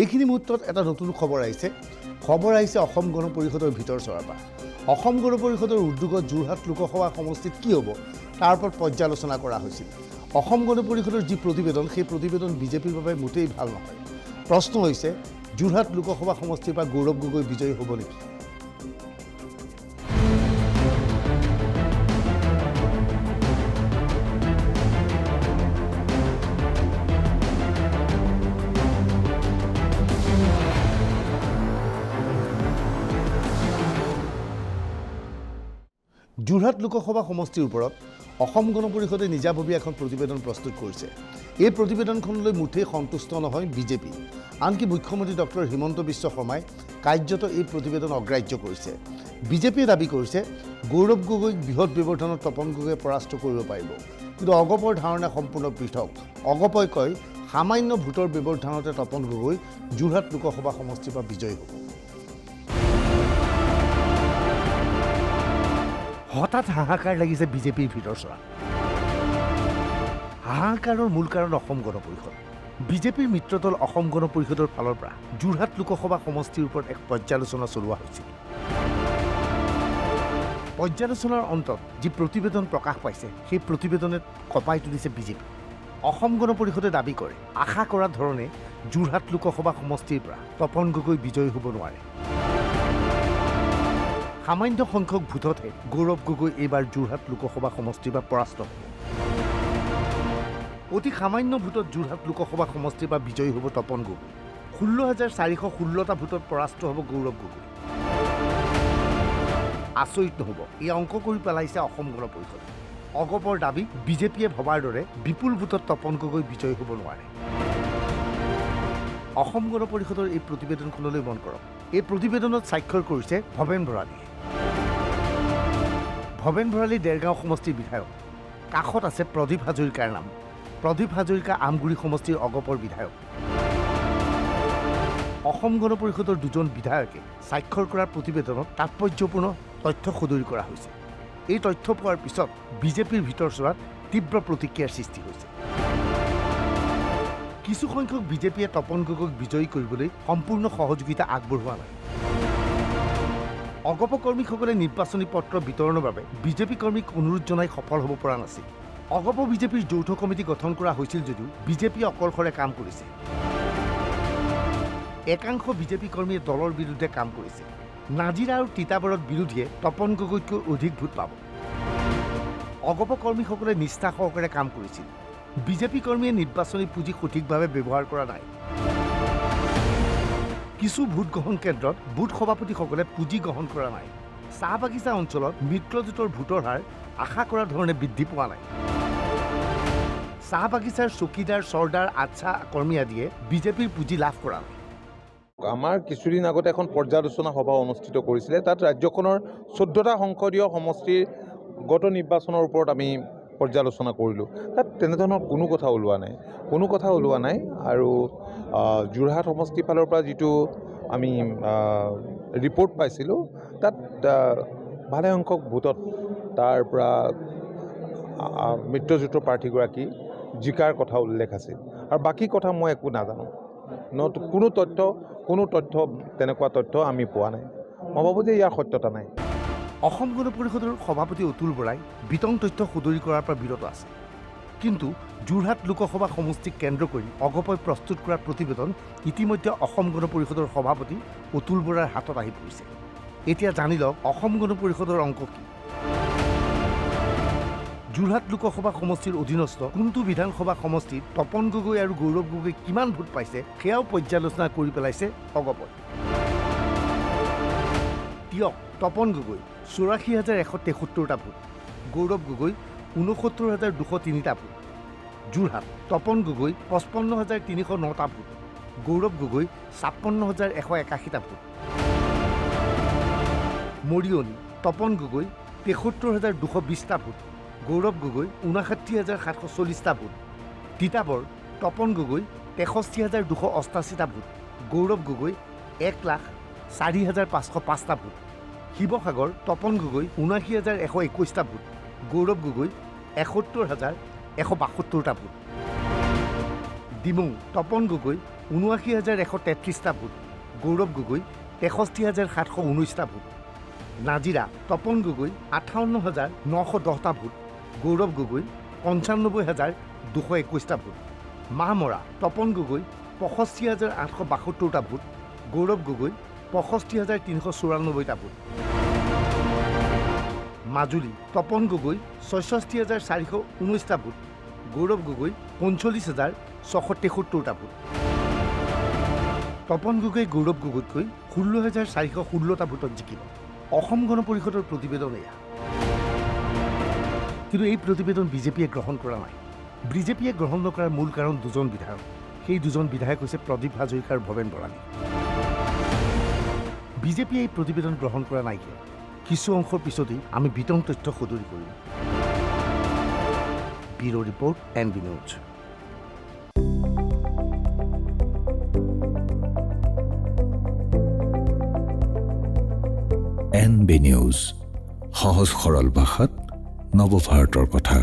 এইখিনি মুহূৰ্তত এটা নতুন খবৰ আহিছে অসম গণ পৰিষদৰ ভিতৰ চৰাৰ পৰা। অসম গণ পৰিষদৰ উদ্যোগত যোৰহাট লোকসভা সমষ্টিত কি হ'ব তাৰ ওপৰত পৰ্যালোচনা কৰা হৈছিল। অসম গণ পৰিষদৰ যি প্ৰতিবেদন, সেই প্ৰতিবেদন বিজেপিৰ বাবে মোটেই ভাল নহয়। প্ৰশ্ন হৈছে, যোৰহাট লোকসভা সমষ্টিৰ পৰা গৌৰৱ গগৈ বিজয়ী হ'ব নেকি? যোৰহাট লোকসভা সমষ্টিৰ ওপৰত অসম গণ পৰিষদে নিজাববীয়া এখন প্ৰতিবেদন প্ৰস্তুত কৰিছে। এই প্ৰতিবেদনখনলৈ মুঠেই সন্তুষ্ট নহয় বিজেপি। আনকি মুখ্যমন্ত্ৰী ডক্টৰ হিমন্ত বিশ্ব শৰ্মাই কাৰ্যত এই প্ৰতিবেদন অগ্ৰাহ্য কৰিছে। বিজেপিয়ে দাবী কৰিছে, গৌৰৱ গগৈক বৃহৎ ব্যৱধানত তপন গগৈয়ে পৰাস্ত কৰিব পাৰিব। কিন্তু অগপৰ ধাৰণা সম্পূৰ্ণ পৃথক। অগপই কয়, সামান্য ভোটৰ ব্যৱধানতে তপন গগৈ যোৰহাট লোকসভা সমষ্টিৰ পৰা বিজয়ী হ'ব। হঠাৎ হাহাকাৰ লাগিছে বিজেপিৰ ভিতৰ চৰা। হাহাকাৰৰ মূল কাৰণ অসম গণ পৰিষদ। বিজেপিৰ মিত্ৰদল অসম গণ পৰিষদৰ ফালৰ পৰা যোৰহাট লোকসভা সমষ্টিৰ ওপৰত এক পৰ্যালোচনা চলোৱা হৈছিল। পৰ্যালোচনাৰ অন্তত যি প্ৰতিবেদন প্ৰকাশ পাইছে, সেই প্ৰতিবেদনে কঁপাই তুলিছে বিজেপি। অসম গণ পৰিষদে দাবী কৰে, আশা কৰা ধৰণে যোৰহাট লোকসভা সমষ্টিৰ পৰা তপন গগৈ বিজয়ী হ'ব নোৱাৰে। সামান্য সংখ্যক ভোটতহে গৌৰৱ গগৈ এইবাৰ যোৰহাট লোকসভা সমষ্টিৰ পৰা পৰাস্ত হ'ব। অতি সামান্য ভোটত যোৰহাট লোকসভা সমষ্টিৰ পৰা বিজয়ী হ'ব তপন গগৈ। 16,416টা ভোটত পৰাস্ত হ'ব গৌৰৱ গগৈ। আচৰিত নহ'ব, এই অংক কৰি পেলাইছে অসম গণ পৰিষদে। অগপৰ দাবী, বিজেপিয়ে ভবাৰ দৰে বিপুল ভোটত তপন গগৈ বিজয়ী হ'ব নোৱাৰে। অসম গণ পৰিষদৰ এই প্ৰতিবেদনখনলৈ মন কৰক। এই প্ৰতিবেদনত স্বাক্ষৰ কৰিছে ভৱেন ভৰালীয়ে। ভৱেন ভৰালী দেৰগাঁও সমষ্টিৰ বিধায়ক। কাষত আছে প্ৰদীপ হাজৰিকাৰ নাম। প্ৰদীপ হাজৰিকা আমগুৰি সমষ্টিৰ অগপৰ বিধায়ক। অসম গণ পৰিষদৰ দুজন বিধায়কে স্বাক্ষৰ কৰাৰ প্ৰতিবেদনত তাৎপৰ্যপূৰ্ণ তথ্য সদৰি কৰা হৈছে। এই তথ্য পোৱাৰ পিছত বিজেপিৰ ভিতৰ চৰাত তীব্ৰ প্ৰতিক্ৰিয়াৰ সৃষ্টি হৈছে। কিছুসংখ্যক বিজেপিয়ে তপন গগৈক বিজয়ী কৰিবলৈ সম্পূৰ্ণ সহযোগিতা আগবঢ়োৱা নাই। অগপ কৰ্মীসকলে নিৰ্বাচনী পত্ৰ বিতৰণৰ বাবে বিজেপি কৰ্মীক অনুৰোধ জনাই সফল হ'ব পৰা নাছিল। অগপ বিজেপিৰ যৌথ কমিটি গঠন কৰা হৈছিল যদিও বিজেপিয়ে অকলশৰে কাম কৰিছে। একাংশ বিজেপি কৰ্মীয়ে দলৰ বিৰুদ্ধে কাম কৰিছে। নাজিৰা আৰু তিতাবৰত বিৰোধীয়ে তপন গগৈতকৈ অধিক ভোট পাব। অগপ কৰ্মীসকলে নিষ্ঠা সহকাৰে কাম কৰিছিল। বিজেপি কৰ্মীয়ে নিৰ্বাচনী পুঁজি সঠিকভাৱে ব্যৱহাৰ কৰা নাই। কিছু ভোট গ্ৰহণ কেন্দ্ৰত বুথ সভাপতিসকলে পুঁজি গ্ৰহণ কৰা নাই। চাহ বাগিচা অঞ্চলত মিত্ৰজোঁটৰ ভোটৰ হাৰ আশা কৰা ধৰণে বৃদ্ধি পোৱা নাই। চাহ বাগিচাৰ চকীদাৰ, চৰ্দাৰ, আচ্ছা কৰ্মী আদিয়ে বিজেপিৰ পুঁজি লাভ কৰা নাই। আমাৰ কিছুদিন আগতে এখন পৰ্যালোচনা সভা অনুষ্ঠিত কৰিছিলে। তাত ৰাজ্যখনৰ 14টা সংসদীয় সমষ্টিৰ গত নিৰ্বাচনৰ ওপৰত আমি পৰ্যালোচনা কৰিলোঁ। তাত তেনেধৰণৰ কোনো কথা ওলোৱা নাই। আৰু যোৰহাট সমষ্টিৰ ফালৰ পৰা যিটো আমি ৰিপৰ্ট পাইছিলোঁ, তাত ভালে সংখ্যক ভোটত তাৰ পৰা মিত্ৰজোঁটৰ প্ৰাৰ্থীগৰাকী জিকাৰ কথা উল্লেখ আছিল। আৰু বাকী কথা মই একো নাজানো। কোনো তথ্য তেনেকুৱা তথ্য আমি পোৱা নাই। মই ভাবোঁ যে ইয়াৰ সত্যতা নাই। অসম গণ পৰিষদৰ সভাপতি অতুল বৰাই বিতং তথ্য সদৰি কৰাৰ পৰা বিৰত আছে। কিন্তু যোৰহাট লোকসভা সমষ্টিক কেন্দ্ৰ কৰি অগপই প্ৰস্তুত কৰা প্ৰতিবেদন ইতিমধ্যে অসম গণ পৰিষদৰ সভাপতি অতুল বৰাৰ হাতত আহি পৰিছে। এতিয়া জানি লওক অসম গণ পৰিষদৰ অংক কি। যোৰহাট লোকসভা সমষ্টিৰ অধীনস্থ কোনটো বিধানসভা সমষ্টিত তপন গগৈ আৰু গৌৰৱ গগৈ কিমান ভোট পাইছে, সেয়াও পৰ্যালোচনা কৰি পেলাইছে অগপই। তিয়ক Tapan Gogoi 84,173টা vote, Gaurav Gogoi 69,203টা vote. Jorhat Tapan Gogoi 55,309টা vote, Gaurav Gogoi 56,181টা vote. Mariani Tapan Gogoi 73,220টা vote, Gaurav Gogoi 59,740টা vote. Titabar Tapan Gogoi 63,288টা vote, Gaurav Gogoi 1,04,505টা vote. Sivasagar Tapan Gogoi 79,121টা vote, Gaurav Gogoi 71,172টা vote. Dimow Tapan Gogoi ৭৯,১৩৩টা vote, Gaurav Gogoi ৬৩,৭১৯টা vote, Nazira Tapan Gogoi ৫৮,৯১০টা vote, Gaurav Gogoi ৯৫,২২১টা vote, Mahmora Tapan Gogoi ৬৫,৮৭২টা vote, Gaurav Gogoi ৬৫,৩৯৪টা vote, Majuli Tapan Gogoi ৬৬,৪১৯টা vote, Gaurav Gogoi ৪৫,৬৭৩টা vote. Tapan Gogoi গৌৰৱ গগৈতকৈ ১৬,৪১৬টা ভোটত জিকিব। অসম গণ পৰিষদৰ প্ৰতিবেদন এয়া। কিন্তু এই প্ৰতিবেদন বিজেপিয়ে গ্ৰহণ কৰা নাই। বিজেপিয়ে গ্ৰহণ নকৰাৰ মূল কাৰণ দুজন বিধায়ক। সেই দুজন বিধায়ক হৈছে প্ৰদীপ হাজৰিকা আৰু ভৱেন বৰানী। বিজেপিয়ে এই প্ৰতিবেদন গ্ৰহণ কৰা নাই কিয়? কিছু অংশৰ পিছতেই আমি বিতং তথ্য সদৰি কৰিম। Bureau' report NB news. NB news, সহজ সৰল ভাষাত নৱভাৰতৰ কথা।